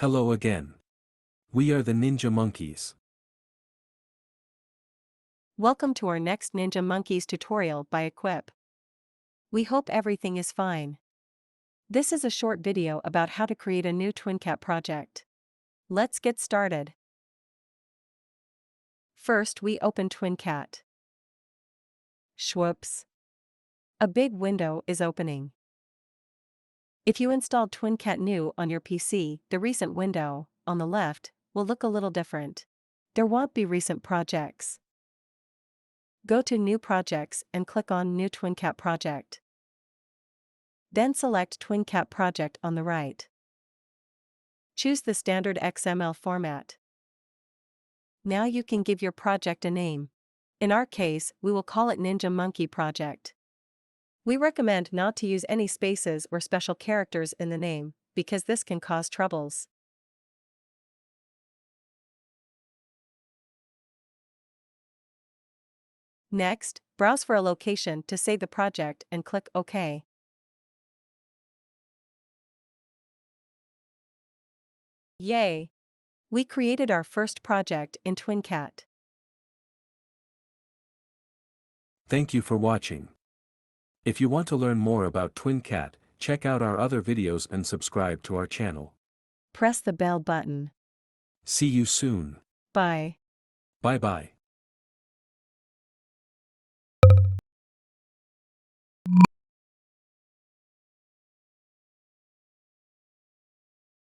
Hello again. We are the Ninja Monkeys. Welcome to our next Ninja Monkeys tutorial by Equip. We hope everything is fine. This is a short video about how to create a new TwinCAT project. Let's get started. First, we open TwinCAT. Whoops. A big window is opening. If you installed TwinCAT New on your PC, the recent window, on the left, will look a little different. There won't be recent projects. Go to New Projects and click on New TwinCAT Project. Then select TwinCAT Project on the right. Choose the standard XML format. Now you can give your project a name. In our case, we will call it Ninja Monkey Project. We recommend not to use any spaces or special characters in the name, because this can cause troubles. Next, browse for a location to save the project and click OK. Yay! We created our first project in TwinCAT. Thank you for watching. If you want to learn more about TwinCAT, check out our other videos and subscribe to our channel. Press the bell button. See you soon. Bye. Bye-bye.